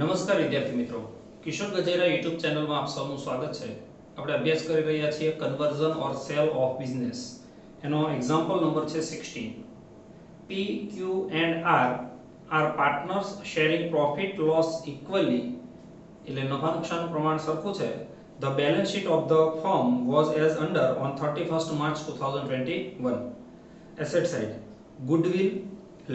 નમસ્કાર વિદ્યાર્થી મિત્રો, કિશોર ગજેરા યુટ્યુબ ચેનલમાં આપ સૌનું સ્વાગત છે. આપણે અભ્યાસ કરી રહ્યા છીએ conversion or cell of business. એનો એક્ઝામ્પલ નંબર છે 16. P, Q and R are partners sharing profit loss equally. એટલે નફા નુકસાનનું પ્રમાણ સરખું છે. The balance sheet of the firm was as under on 31st March 2021. Asset side: goodwill,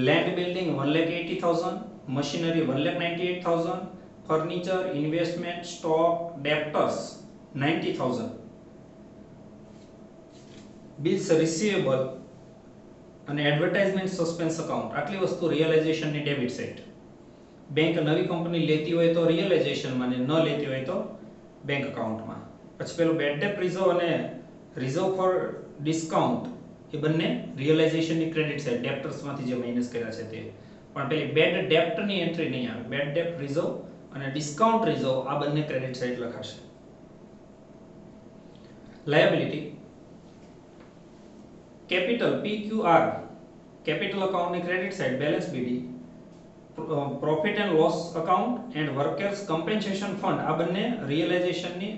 land building 1,80,000, machinery 1,98,000, furniture, investment, stock, debtors 90,000, bills receivable અને advertisement suspense account આટલી વસ્તુ રિયલાઇઝેશનની debit side. Bank નવી કંપની લેતી હોય તો રિયલાઇઝેશનમાં ને ન લેતી હોય તો બેંક અકાઉન્ટમાં. પછી પેલું બેડ ડેટ રિઝર્વ અને રિઝર્વ ફોર ડિસ્કાઉન્ટ એ બંને રિયલાઇઝેશનની ક્રેડિટ સાઇડ ડેપ્ટર્સમાંથી જે માઇનસ કર્યા છે તે. પણ પેલી બેડ ડેપ્ટની એન્ટ્રી નહીં આવે. બેડ ડેટ રિઝર્વ અને ડિસ્કાઉન્ટ રિઝર્વ આ બંને ક્રેડિટ સાઇડ લખાશે. લાયબિલિટી કેપિટલ PQR કેપિટલ અકાઉન્ટની credit side balance BD, profit and loss account and workers compensation fund આ બંને રિયલાઇઝેશનની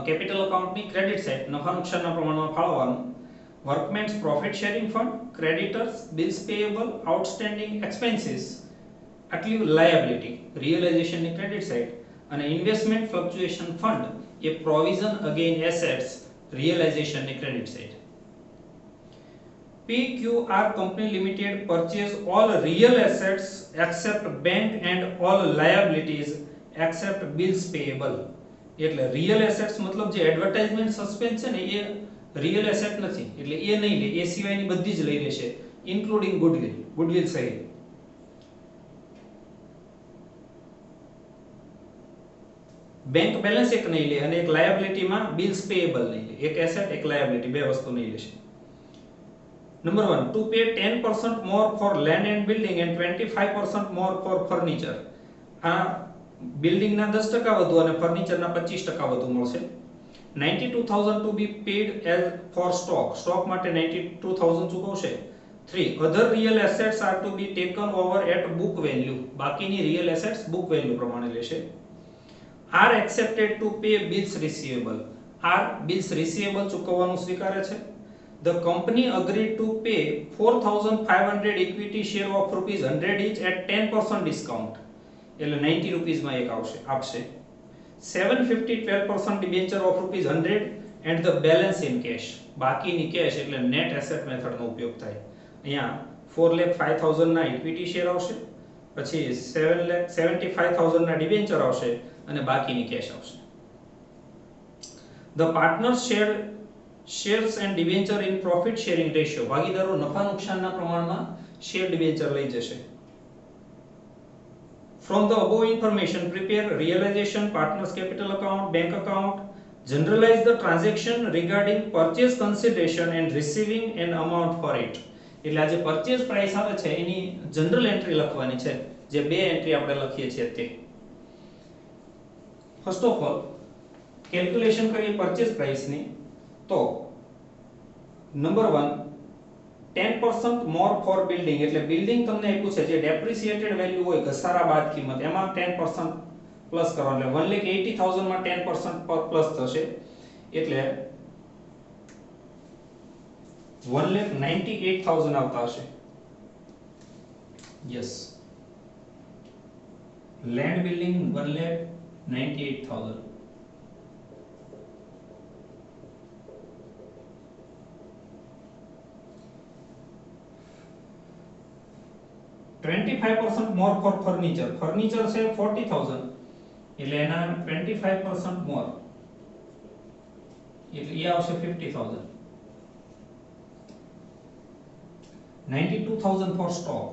કેપિટલ અકાઉન્ટની ક્રેડિટ સાઇડ નફા નુકસાનના પ્રમાણમાં ફાળવવાનું. Workmen's profit sharing fund, creditors, bills payable, outstanding expenses આટલી લાયબિલિટી રિયલાઇઝેશનની ક્રેડિટ સાઇડ. અને ઇન્વેસ્ટમેન્ટ ફ્લક્ચ્યુએશન ફંડ એ પ્રોવિઝન અગેન એસેટ્સ રિયલાઇઝેશનની credit side. PQR Company Limited purchase all real assets except bank and all liabilities except bills payable. એટલે real assets મતલબ જે advertisement suspense છે ને એ real asset નથી, એટલે એ નહીં લે, એ સિવાયની બધી જ લઈ લેશે ઇન્ક્લુડિંગ ગુડવિલ સહિત. બેંક બેલેન્સ એક નહીં લે અને એક લાયબિલિટીમાં બિલ્સ પેયેબલ નહીં લે. એક એસેટ એક લાયબિલિટી બે વસ્તુ નહીં લેશે. Number 1, to pay 10% more for land and building and 25% more for furniture. આ બિલ્ડિંગના 10% વધુ અને ફર્નિચરના 25% વધુ મળશે. 92,000 to be paid as for stock. Stock માટે 92,000 ચૂકવશે. 3, other real assets are to be taken over at book value. બાકીની real assets book value પ્રમાણે લેશે. are accepted to pay bills receivable. are bills receivable ચૂકવવાનું સ્વીકારે છે. The company agreed to pay 4,500 equity share of ₹100 each at 10% discount. એટલે 90 રૂપિયામાં એક આપશે. 750 12% debenture of ₹100 and the balance in cash. બાકીની cache એટલે net asset method નો ઉપયોગ થાય. અહીંયા 4,05,000 ના equity share આવશે, પછી 7,75,000 ના debenture આવશે અને બાકીની કેશ આવશે. The partners shares and debenture in profit sharing ratio. ભાગીદારો નફા નુકસાનના પ્રમાણમાં શેર ડિબેન્ચર લઈ જશે. From the above information, prepare realization, partners capital account, bank account, generalize the transaction regarding purchase consideration and receiving an amount for it. એટલે આ જે purchase price આવે છે એની જનરલ એન્ટ્રી લખવાની છે, જે બે એન્ટ્રી આપણે લખીએ છીએ તે. ફર્સ્ટ ઓફ ઓલ કેલ્ક્યુલેશન કરીએ purchase price ની. તો નંબર 1, 10% મોર ફોર બિલ્ડિંગ એટલે બિલ્ડિંગ તમને આપ્યું છે જે ડેપ્રિસિએટેડ વેલ્યુ હોય ઘસારા બાદ કિંમત એમાં 10% પ્લસ કરવાનું, એટલે 1,80,000 માં 10% પ્લસ થશે એટલે 1,98,000 આવતા હશે. Yes, land building 1,98,000. $25% more for furniture. Furniture છે 40,000 એટલે એના 25% more એટલે એ આવશે 50,000. 92,000 for stock.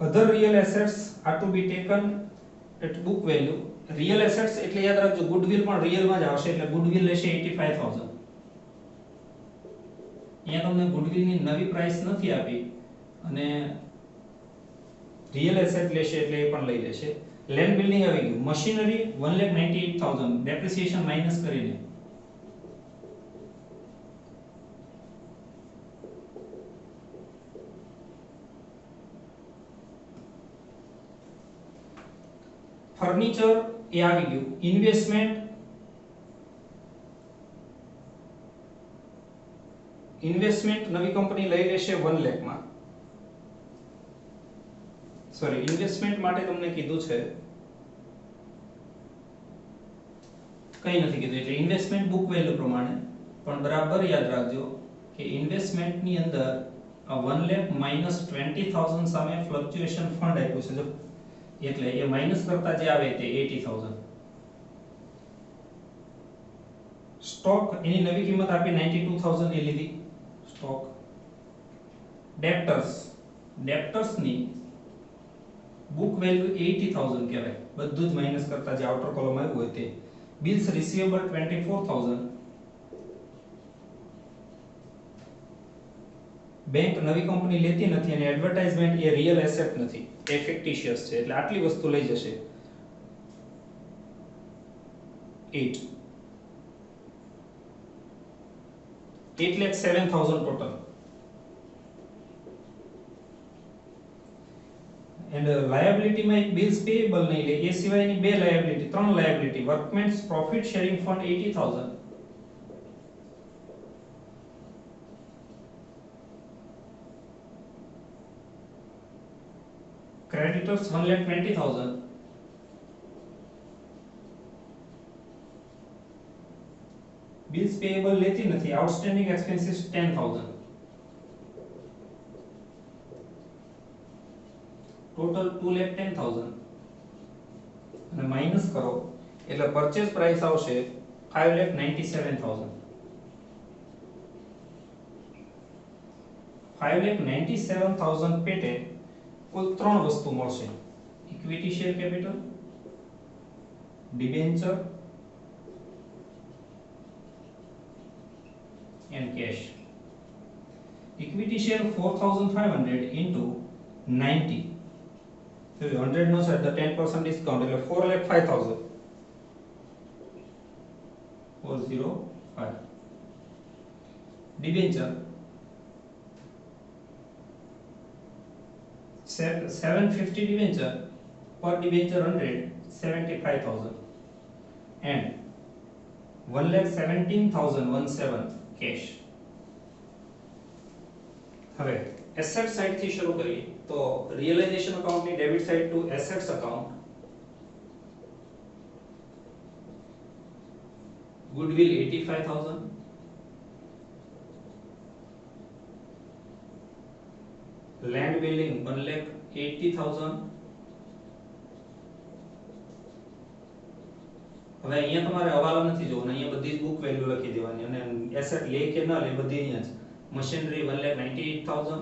Other real assets are to be taken at book value. Real assets એટલે યાદ રાખજો goodwill પણ real માં જ આવશે એટલે goodwill લેશે 85,000. અહીંયા તમને ગુડવિલની નવી પ્રાઇસ નથી આપી અને રિયલ એસેટ લેશે એટલે એ પણ લઈ લેશે. લેન્ડ બિલ્ડિંગ આવી ગયું. મશીનરી 1,98,000 ડેપ્રિસિએશન માઈનસ કરીને ફર્નિચર એ આવી ગયું. ઇન્વેસ્ટમેન્ટ નવી કંપની લઈ લેશે 1 લાખ માં. સોરી, ઇન્વેસ્ટમેન્ટ માટે તમને કીધું છે, કઈ નથી કીધું, એટલે ઇન્વેસ્ટમેન્ટ બુક વેલ્યુ પ્રમાણે. પણ બરાબર યાદ રાખજો કે ઇન્વેસ્ટમેન્ટ ની અંદર આ 1 લાખ માઈનસ 20000 સામે ફ્લક્ચ્યુએશન ફંડ આપ્યું છે, જો એટલે એ માઈનસ કરતા જે આવે તે 80000. સ્ટોક એની નવી કિંમત આપી 92000 એ લીધી સ્ટોક. ડેપ્ટર્સ ની બુક વેલ્યુ 80000 કહેવાય, બધું જ માઈનસ કરતા જે આઉટર કોલમ આવ્યું હોય તે. Bills receivable 24000. બેંક નવી કંપની લેતી નથી અને એડવર્ટાઇઝમેન્ટ એ રિયલ એસેટ નથી, એ ફિક્ટિશિયસ છે, એટલે આટલી વસ્તુ લઈ જશે 8,07,000 ટોટલ. એન્ડ લાયબિલિટી માં એક બિલ્સ પેયેબલ નહીં લે, એ સિવાયની બે લાયબિલિટી, ત્રણ liability. Workmen's profit sharing fund 80000, creditors 1,20,000, bills payable લેતી નથી, outstanding expenses 10,000, total 2,10,000 અને માઈનસ કરો એટલે પરચેસ પ્રાઇસ આવશે 5,97,000. 5,97,000 પેટે કુલ ત્રણ વસ્તુ મળશે: equity share capital, debenture and cash. Equity share 4,500 into 90, so 100 નો છે તો 10% ડિસ્કાઉન્ટ એટલે 4,05,000, 405. Debenture 750 debenture, per debenture 100, 75,000 and 1,17,017 cash. હવે એસેટ સાઇડ થી શરૂ કરીએ તો રિયલાઇઝેશન અકાઉન્ટ ની debit side to assets account. Goodwill 85,000, land building 1,80,000. હવે અહીંયા તમારે હવાલો નથી જોવાનો, અહીંયા બધી જ બુક વેલ્યુ લખી દેવાની અને એસેટ લે કે ન લે બધી અહીંયા જ. Machinery 1,98,000,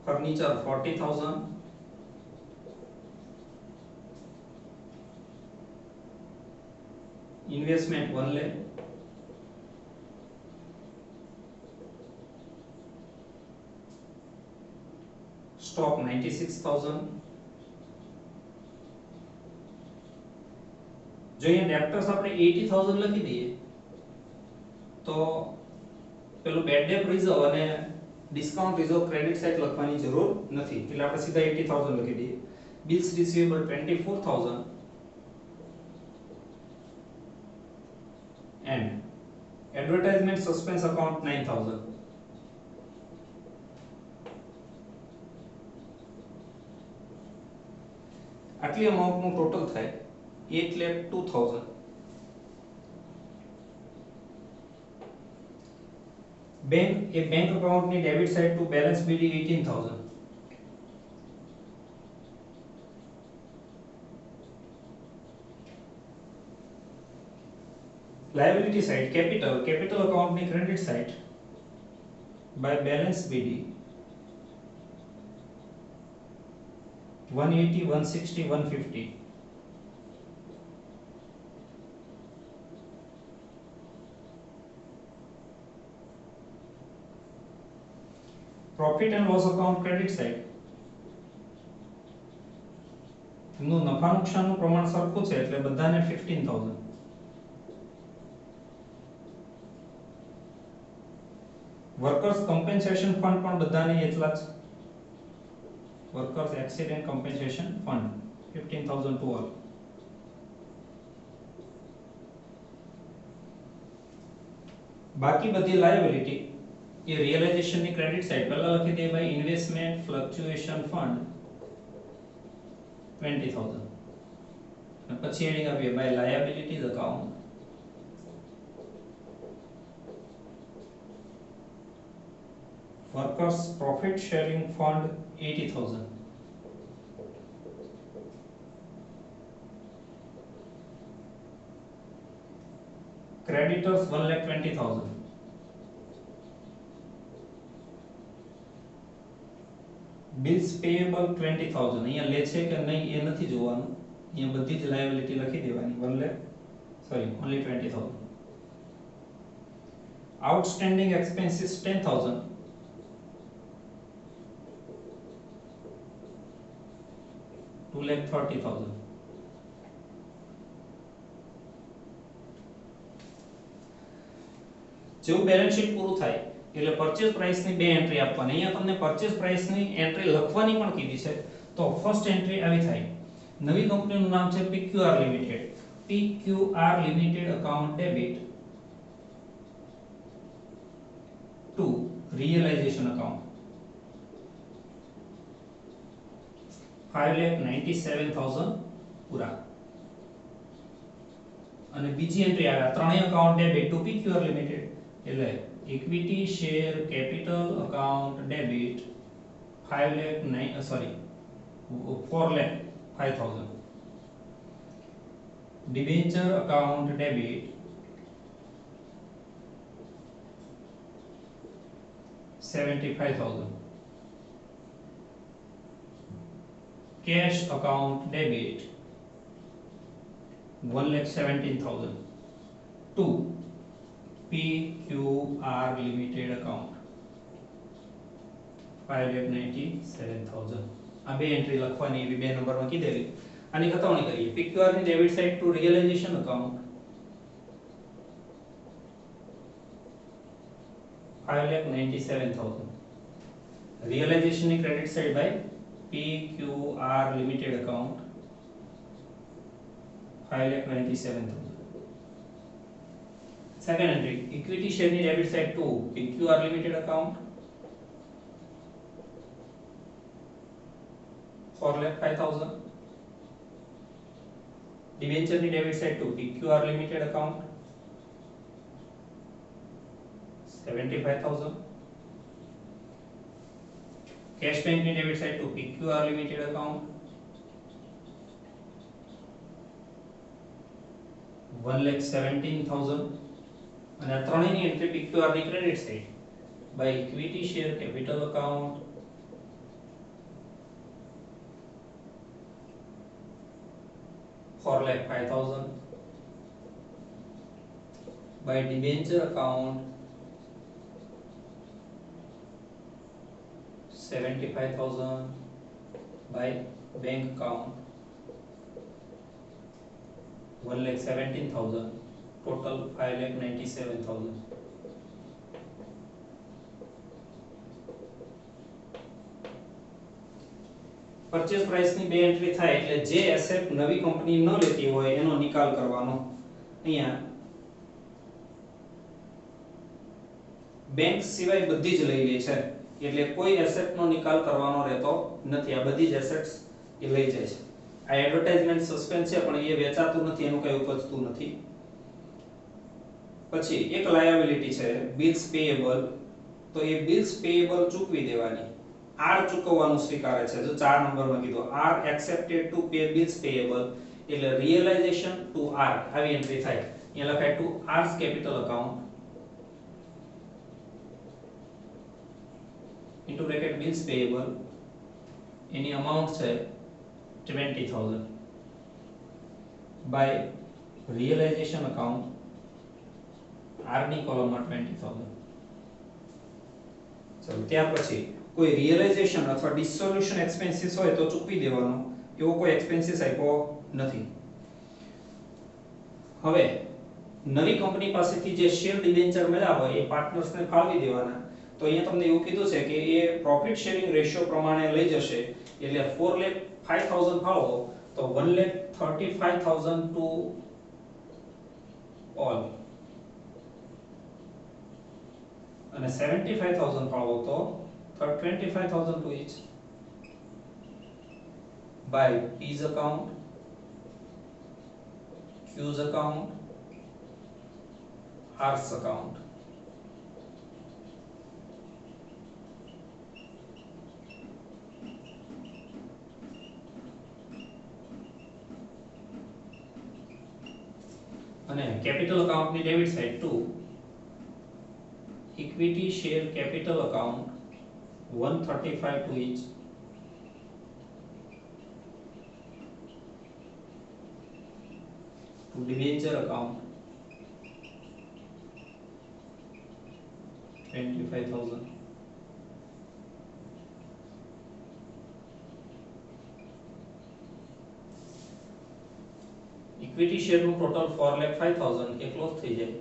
furniture 40,000, investment 1 lakh, stock 96,000. જો અહીંયા ડેપ્ટર્સ આપણે 80,000 લખી દઈએ તો પેલું બેડ ડેટ રિઝર્વ અને ડિસ્કાઉન્ટ રિઝર્વ ક્રેડિટ સાઇડ લખવાની જરૂર નથી, એટલે આપણે સીધા 80,000 લખી દઈએ. Bills receivable 24,000 and advertisement suspense account 9,000. આટલી અમાઉન્ટ નું ટોટલ થાય 8,02,000. બેંક અકાઉન્ટ ની debit side to balance BD 18,000. Liability side capital account ની credit side by balance BD 180, 160, 150. Profit and loss account credit side નું નફા નુકસાનનું પ્રમાણ સરખું છે એટલે બધાને 15,000. વર્કર્સ કોમ્પેન્સેશન ફંડ પણ બધાને એટલા જ workers accident compensation fund 15000 to all. બાકી બધી લાયબિલિટી એ રિયલાઇઝેશન ની ક્રેડિટ સાઈડ પહેલા લખી દે ભાઈ ઇન્વેસ્ટમેન્ટ ફ્લક્ચ્યુએશન ફંડ 20000 અને પછી હેડિંગ આપીએ by liabilities account workers profit sharing fund 80000 creditors 1,20,000 bills payable 20,000 અહીંયા લે છે કે નહીં એ નથી જોવાનું અહીંયા બધી જ લાયબિલિટી લખી દેવાની only 20,000 outstanding expenses 10,000 2,30,000 જેવું બેલેન્સ શીટ પૂરું થાય એટલે પરચેઝ પ્રાઇસ ની બે એન્ટ્રી આપવાની અહીંયા તમને પરચેઝ પ્રાઇસ ની એન્ટ્રી લખવાની પણ કીધી છે તો ફર્સ્ટ એન્ટ્રી આવી થાય નવી કંપનીનું નામ છે PQR limited PQR limited account debit to realisation account 5,97,000 પૂરા અને બીજી એન્ટ્રી આવે ત્રણેય account debit to PQR limited એટલે equity share capital account debit 4,05,000 debenture account debit 75,000 cash account debit 1,17,000 to PQR limited account 5,97,000 આ બે એન્ટ્રી લખવાની એવી બે નંબરમાં કીધેલી આની ખતવણી કરીએ PQR ની debit side to realisation account 5,97,000 realisation ની credit side by PQR limited account 5,97,000 second entry equity share ની debit side to PQR limited account 4,05,000 debenture ની debit side to PQR limited account 75,000 cash bank ની debit side to PQR limited account 1,17,000 અને આ ત્રણેયની entry PQR ની credit side by equity share capital account 4,05,000 by debenture account 75,000 by bank account 1,17,000 total 5,97,000 purchase price ની બે entry થાય એટલે જે એસેટ નવી કંપની ન લેતી હોય એનો નિકાલ કરવાનો અહીંયા બેંક સિવાય બધી જ લઈ લે છે એટલે કોઈ એસેટ નો નિકાલ કરવાનો રહેતો નથી આ બધી જ એસેટ્સ એ લઈ જાય છે આ એડવર્ટાઇઝમેન્ટ સસ્પેન્સ છે પણ એ વેચાતું નથી એનું કઈ ઉપજતું નથી પછી એક લાયબિલિટી છે બિલ્સ પેયેબલ તો એ બિલ્સ પેયેબલ ચૂકવી દેવાની આર ચૂકવવાનું સ્વીકારે છે જો 4 નંબરમાં કીધું R accepted to pay bills payable એટલે રિયલાઇઝેશન ટુ આર આવી એન્ટ્રી થાય અહીંયા લખાય to R's capital account into bracket bills payable any amount say 20,000 by realization account R ની કોલમમાં 20,000 ચલો ત્યાર પછી કોઈ રિયલાઇઝેશન અથવા ડિસોલ્યુશન એક્સપેન્સીસ હોય તો ચૂકવી દેવાનો એવો કોઈ એક્સપેન્સીસ આપ્યો નથી હવે નવી કંપની પાસેથી જે શેર ડિબેન્ચર મળ્યા હોય એ પાર્ટનર્સને ફાળવી દેવાના તો અહીંયા તમને એવું કીધું છે કે એ પ્રોફિટ શેરિંગ રેશિયો પ્રમાણે લઈ જશે એટલે 4,05,000 ફાળવો તો 1,35,000 ટુ ઓલ અને 75,000 ફાળવો તો 25,000 to each by P's account, Q's account, R's account. અને કેપિટલ અકાઉન્ટ ની debit side two equity share capital account 135 to each to debenture account 25,000 equity share નું ટોટલ 4,05,000 એ ક્લોઝ થઈ જાય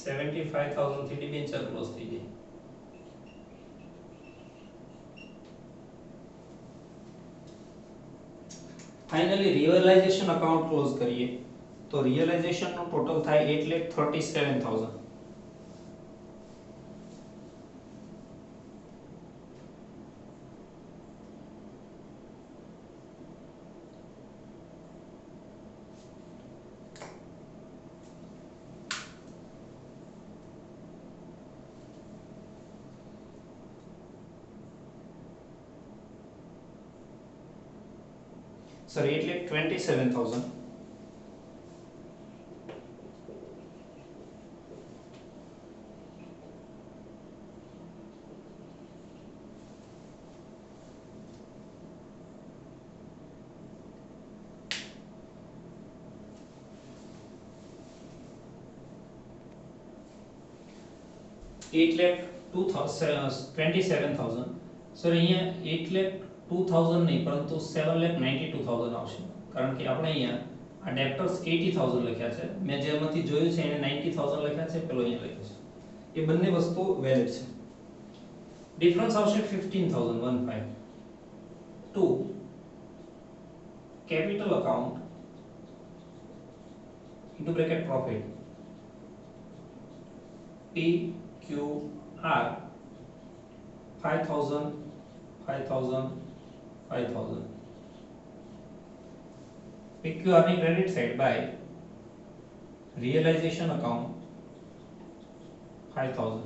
75,000 થી ડિબેન્ચર ક્લોઝ થઈ જાય ફાઇનલી રિયલાઇઝેશન અકાઉન્ટ ક્લોઝ કરીએ તો રિયલાઇઝેશન નું ટોટલ થાય 8,37,000 Sorry, 8,27,000 8,27,000 સર અહીંયા 8,02,000 નહીં પરંતુ 7,92,000 આવશે કારણ કે આપણે અહીંયા આ ડેપ્ટર્સ 80,000 લખ્યા છે મેં જેમાંથી જોયું છે એને 90,000 લખ્યા છે પેલો અહીંયા લખ્યો છે એ બંને વસ્તુ વેલિડ છે ડિફરન્સ આવશે 15,015 to capital account into bracket profit P Q R 5,000 5,000 5,000 PQR ની credit side by realisation account 5,000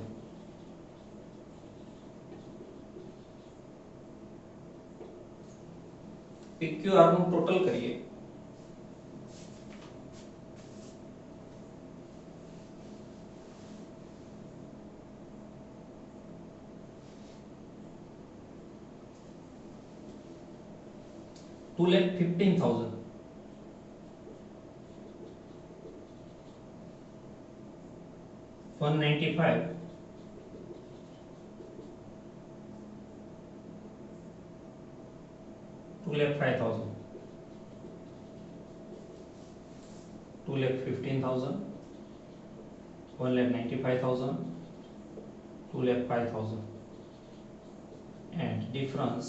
PQR નું ટોટલ કરીએ $2,15,000 195 2,05,000 2,15,000 1,95,000 2,05,000 and difference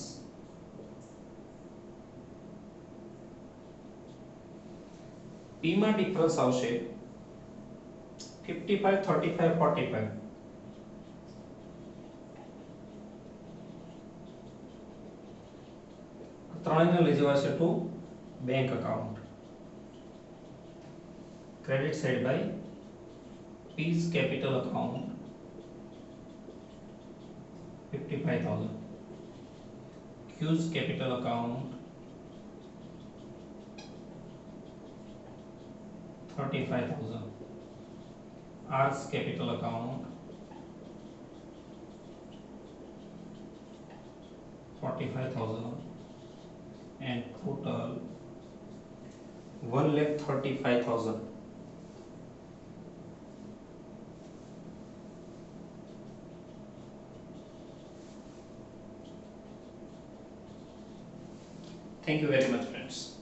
P માં ડિફરન્સ આવશે 55 35 45 ત્રણેયને લઈ જવાશે to bank account credit side by P's capital account 55,000 Q's capital account 35,000 R's capital account 45,000 and total 1,35,000. Thank you very much, friends.